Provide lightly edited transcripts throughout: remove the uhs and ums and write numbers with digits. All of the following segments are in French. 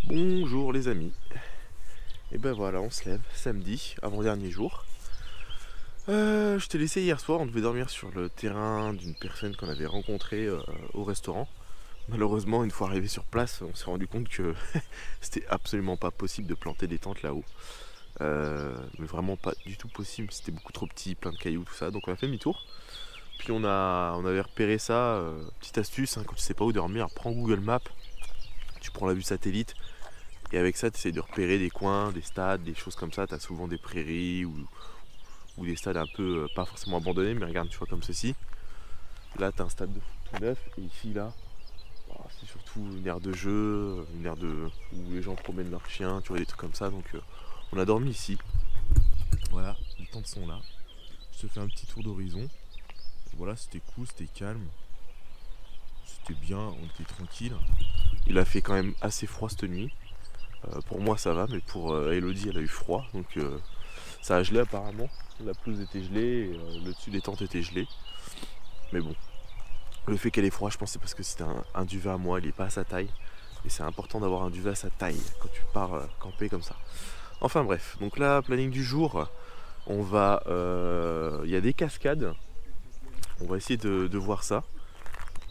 Bonjour les amis. Et ben voilà, on se lève samedi, avant-dernier jour. Je t'ai laissé hier soir, on devait dormir sur le terrain d'une personne qu'on avait rencontrée au restaurant. Malheureusement, une fois arrivé sur place, on s'est rendu compte que c'était absolument pas possible de planter des tentes là-haut. Mais vraiment pas du tout possible, c'était beaucoup trop petit, plein de cailloux, tout ça. Donc on a fait demi-tour. Puis on avait repéré ça, petite astuce, hein, quand tu sais pas où dormir, prends Google Maps, tu prends la vue satellite. Et avec ça, tu essaies de repérer des coins, des stades, des choses comme ça. Tu as souvent des prairies ou des stades un peu, pas forcément abandonnés, mais regarde, tu vois, comme ceci. Là, tu as un stade de foot tout neuf. Et ici, là, c'est surtout une aire de jeu, une aire où les gens promènent leurs chiens, tu vois, des trucs comme ça. Donc, on a dormi ici. Voilà, les tentes sont là. Je te fais un petit tour d'horizon. Voilà, c'était cool, c'était calme. C'était bien, on était tranquille. Il a fait quand même assez froid cette nuit. Pour moi ça va, mais pour Elodie elle a eu froid, donc ça a gelé apparemment. La pelouse était gelée, et, le dessus des tentes était gelé. Mais bon, le fait qu'elle ait froid, je pense c'est parce que c'était un duvet à moi, il est pas à sa taille. Et c'est important d'avoir un duvet à sa taille quand tu pars camper comme ça. Enfin bref, donc là, planning du jour, on va... Il y a des cascades, on va essayer de voir ça.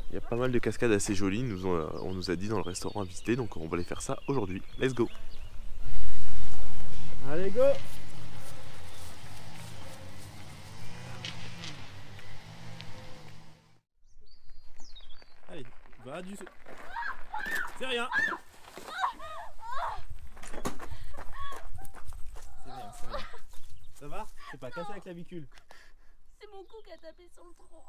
Il y a pas mal de cascades assez jolies, on nous a dit dans le restaurant à visiter, donc on va aller faire ça aujourd'hui. Let's go! Allez, go! Allez, va du... C'est rien! C'est rien, c'est rien. Ça va? C'est pas cassé la clavicule? C'est mon cou qui a tapé sur le tronc.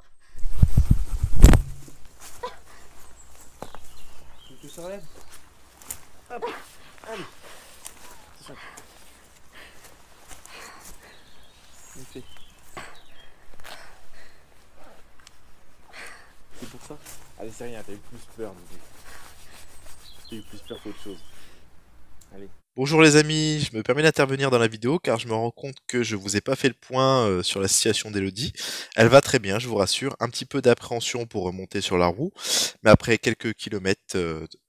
Tu te relèves? Hop! Allez! C'est ça. Ok. C'est pour ça? Allez, c'est rien, t'as eu plus peur. T'as eu plus peur qu'autre chose. Allez. Bonjour les amis, je me permets d'intervenir dans la vidéo car je me rends compte que je vous ai pas fait le point sur la situation d'Elodie. Elle va très bien, je vous rassure, un petit peu d'appréhension pour remonter sur la roue, mais après quelques kilomètres,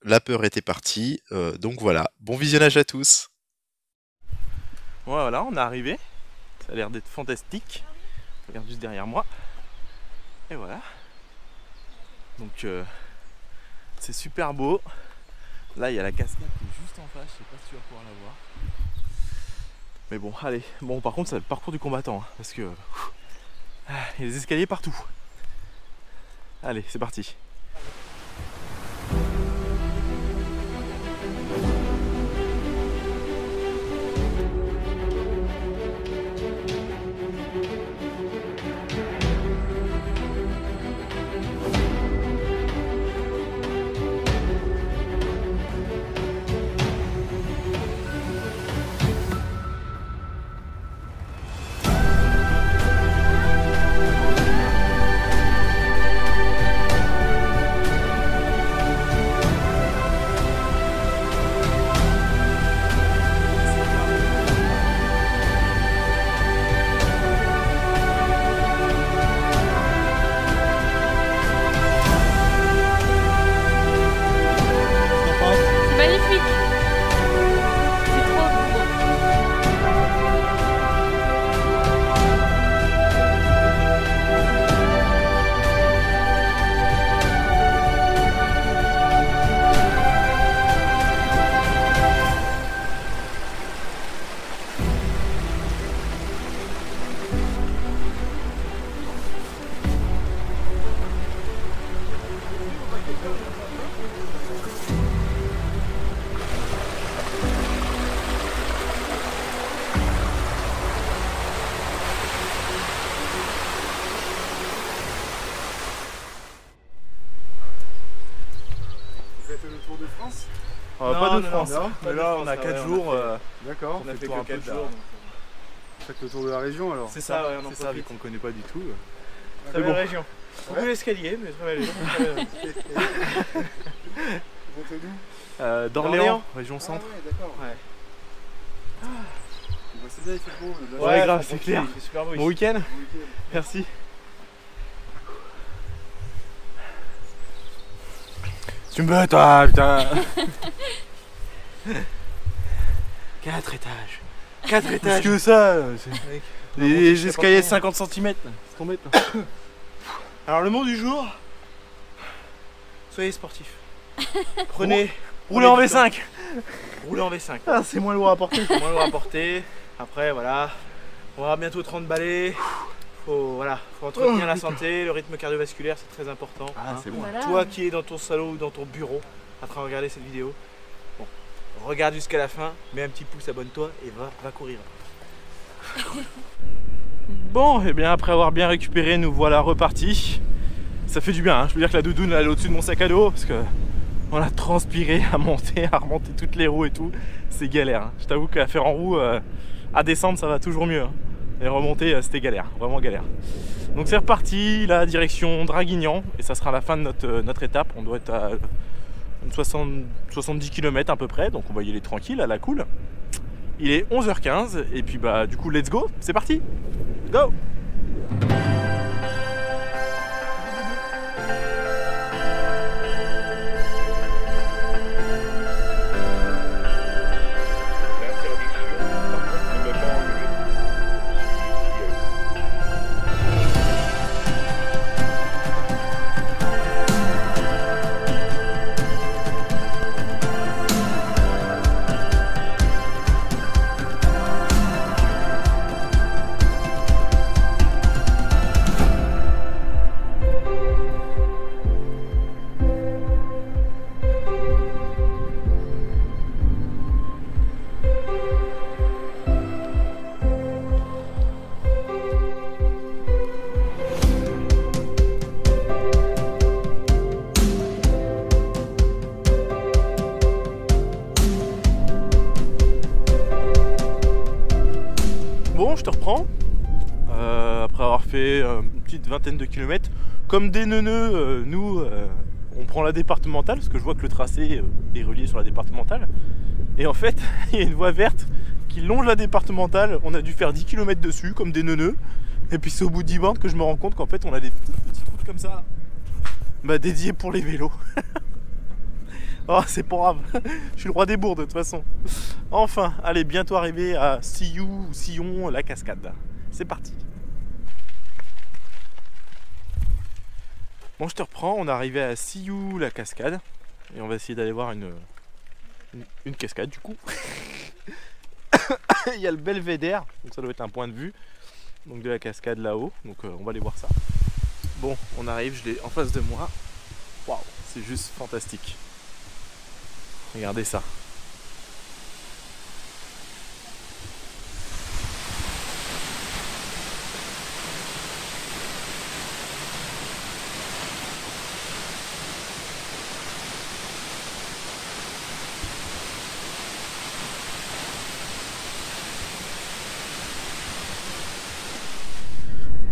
la peur était partie, donc voilà, bon visionnage à tous. Voilà, on est arrivé, ça a l'air d'être fantastique. Regarde juste derrière moi. Et voilà. Donc c'est super beau. Là il y a la cascade qui est juste en face, je sais pas si tu vas pouvoir la voir. Mais bon, allez. Bon, par contre, c'est le parcours du combattant, hein, parce que il y a des escaliers partout. Allez, c'est parti. Le Tour de France? Pas de France, non, mais là on a 4 jours. D'accord, On a fait que que 4 jours. Faites le tour de la région alors. C'est ça, ouais, on en profite. Ça, vu qu'on connaît pas du tout. Très belle région. Beaucoup d'escaliers, mais très belle région. Vous êtes d'où? D'Orléans, région centre. Ah ouais, d'accord. Ouais. C'est bien, il fait beau. Là, Ouais, grave, c'est clair. C'est super beau ici. Bon week-end. bon week-end. Merci. Tu me veux toi, putain. 4 étages. 4 Plus étages. que ça, Les escaliers de 50 cm. c'est t'embête là. Alors le mot du jour, soyez sportifs. Prenez, roulez en V5. Roulez en V5. Ah, c'est moins lourd à porter. C'est moins lourd à porter. Après voilà, on aura bientôt 30 balais. Faut entretenir la santé, le rythme cardiovasculaire c'est très important. Ah, c'est bon. Voilà. Toi qui es dans ton salon ou dans ton bureau en train de regarder cette vidéo, bon, regarde jusqu'à la fin, mets un petit pouce, abonne-toi et va courir. Bon, et bien après avoir bien récupéré, nous voilà repartis. Ça fait du bien, hein. Je peux dire que la doudoune elle est au-dessus de mon sac à dos parce que on a transpiré à monter, à remonter toutes les roues et tout. C'est galère, hein. Je t'avoue qu'à faire en roue, à descendre ça va toujours mieux, hein. Et remonter c'était galère, vraiment galère. Donc c'est reparti, la direction Draguignan et ça sera la fin de notre étape. On doit être à 70 km à peu près, donc on va y aller tranquille, à la cool. Il est 11h15 et puis bah du coup let's go, c'est parti. Go! Bon, je te reprends. Après avoir fait une petite vingtaine de kilomètres. Comme des neuneux, nous, on prend la départementale parce que je vois que le tracé est relié sur la départementale. Et en fait, il y a une voie verte qui longe la départementale. On a dû faire 10 km dessus, comme des neuneux. Et puis c'est au bout de 10 bornes que je me rends compte qu'en fait, on a des petites routes comme ça, bah, dédiées pour les vélos. Oh, c'est pas grave, je suis le roi des bourdes de toute façon. Enfin, allez, bientôt arrivé à Sillon, la cascade. C'est parti. Bon, je te reprends, on est arrivé à Sillou, la cascade. Et on va essayer d'aller voir une cascade du coup. Il y a le belvédère, donc ça doit être un point de vue. Donc de la cascade là-haut, donc on va aller voir ça. Bon, on arrive, je l'ai en face de moi. Waouh, c'est juste fantastique. Regardez ça.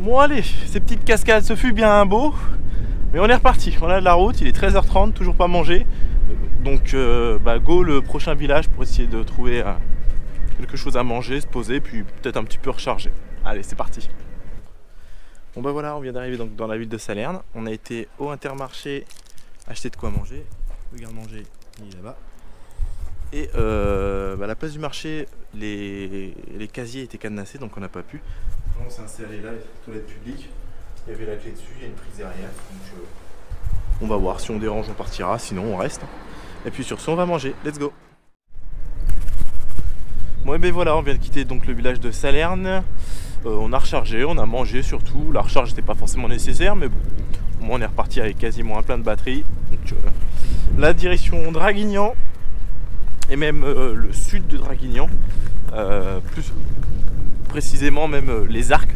Bon allez, ces petites cascades, ce fut bien beau. Mais on est reparti, on a de la route, il est 13h30, toujours pas mangé. Donc go le prochain village pour essayer de trouver quelque chose à manger, se poser, puis peut-être un petit peu recharger. Allez, c'est parti. Bon bah voilà, on vient d'arriver donc dans la ville de Salerne. On a été au Intermarché acheter de quoi manger. Le garde-manger, il est là-bas. Et à la place du marché, les casiers étaient cadenassés, donc on n'a pas pu. On s'est installé là, les toilettes publiques. Il y avait la clé dessus, il y a une prise derrière. Donc, on va voir, si on dérange on partira, sinon on reste. Et puis sur ce on va manger, let's go. Bon et ben voilà, on vient de quitter donc le village de Salerne. On a rechargé, on a mangé surtout. La recharge n'était pas forcément nécessaire, mais bon, au moins on est reparti avec quasiment un plein de batterie. Donc la direction Draguignan et même le sud de Draguignan, plus précisément même les Arcs,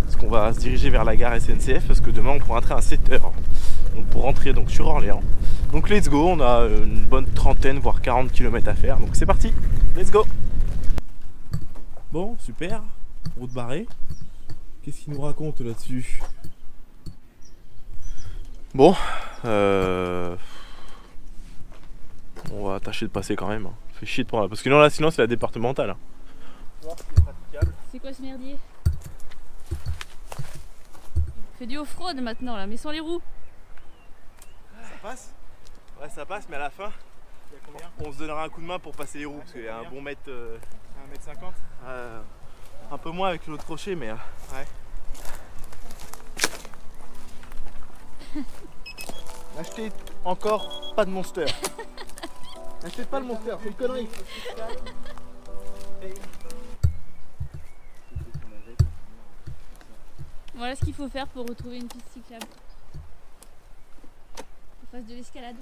parce qu'on va se diriger vers la gare SNCF parce que demain on prend un train à 7h. Donc pour rentrer donc sur Orléans. Donc let's go, on a une bonne trentaine voire 40 km à faire, donc c'est parti, let's go. Bon, super, route barrée. Qu'est-ce qu'il nous raconte là-dessus? Bon, on va tâcher de passer quand même. Fait chier de prendre, parce que non, là sinon c'est la départementale. C'est quoi ce merdier? Fais du off-road maintenant là, mais sans les roues. Ça passe? Ouais, ça passe, mais à la fin, il y a On se donnera un coup de main pour passer les roues parce qu'il y a un bon mètre. 1m50. Un peu moins avec l'autre crochet, mais ouais. N'achetez encore pas de Monster. N'achetez pas le Monster, c'est une connerie. Voilà ce qu'il faut faire pour retrouver une piste cyclable. On fasse de l'escalade.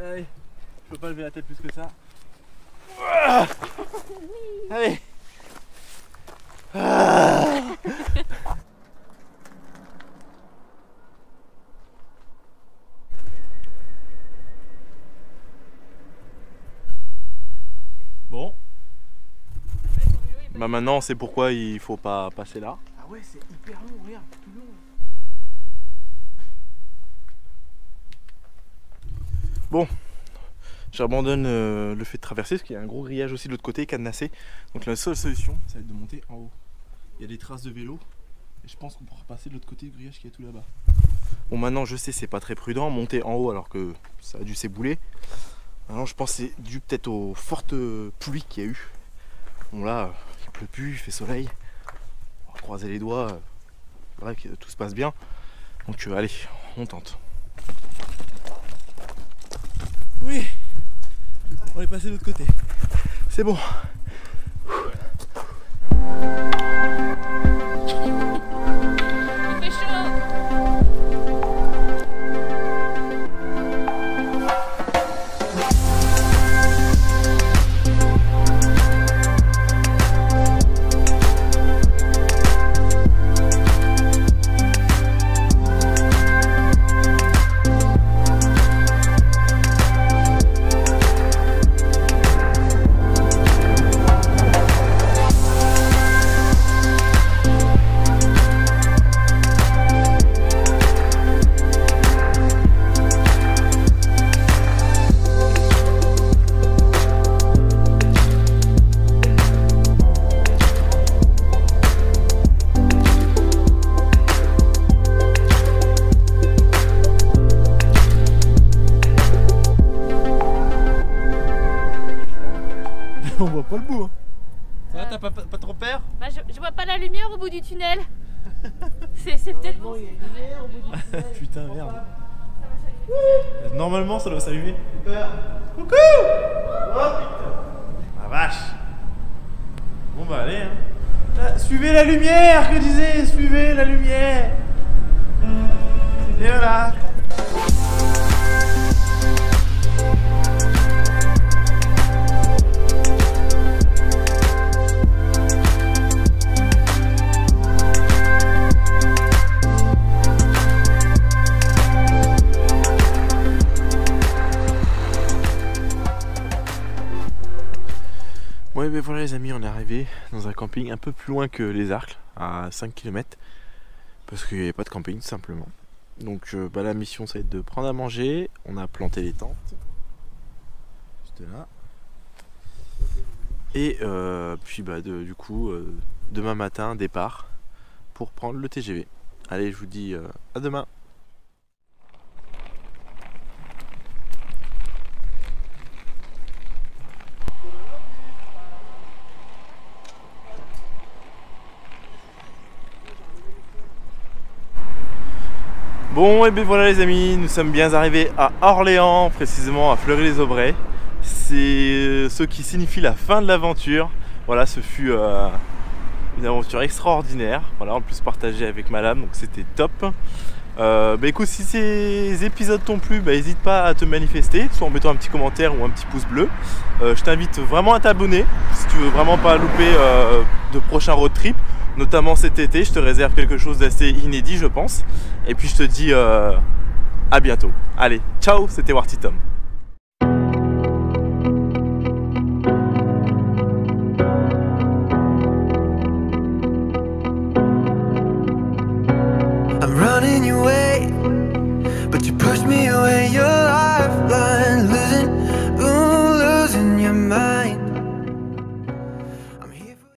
Allez, je peux pas lever la tête plus que ça. Allez. Bon. Bah maintenant on sait pourquoi il faut pas passer là. Ah ouais, c'est hyper long, regarde, tout long. Bon, j'abandonne le fait de traverser parce qu'il y a un gros grillage aussi de l'autre côté, cadenassé. Donc la seule solution, ça va être de monter en haut. Il y a des traces de vélo et je pense qu'on pourra passer de l'autre côté du grillage qui est tout là-bas. Bon, maintenant je sais, c'est pas très prudent monter en haut alors que ça a dû s'ébouler. Maintenant je pense que c'est dû peut-être aux fortes pluies qu'il y a eu. Bon là, il pleut plus, il fait soleil. On va croiser les doigts, voilà, que tout se passe bien. Donc allez, on tente. Oui, on est passé de l'autre côté. C'est bon. Il fait chaud. On voit pas le bout. Hein. Ça va, t'as pas trop peur? Bah, je vois pas la lumière au bout du tunnel. C'est peut-être bon. Putain, merde. Normalement, ça doit s'allumer. Coucou! Oh putain! Ah vache! Bon bah allez, hein. Là, suivez la lumière, que disais, suivez la lumière. Et voilà. Ouais, ben voilà les amis, on est arrivé dans un camping un peu plus loin que les Arcles, à 5 km, parce qu'il n'y avait pas de camping tout simplement. Donc bah, la mission ça va être de prendre à manger, on a planté les tentes, juste là. Et puis bah, du coup, demain matin, départ pour prendre le TGV. Allez, je vous dis à demain. Bon, et bien voilà les amis, nous sommes bien arrivés à Orléans, précisément à Fleury-les-Aubrais. C'est ce qui signifie la fin de l'aventure. Voilà, ce fut une aventure extraordinaire. Voilà, en plus partagée avec madame, donc c'était top. Bah écoute, si ces épisodes t'ont plu, bah n'hésite pas à te manifester, soit en mettant un petit commentaire ou un petit pouce bleu. Je t'invite vraiment à t'abonner si tu veux vraiment pas louper de prochains road trips. Notamment cet été, je te réserve quelque chose d'assez inédit je pense. Et puis je te dis à bientôt. Allez, ciao, c'était Warty Tom. in your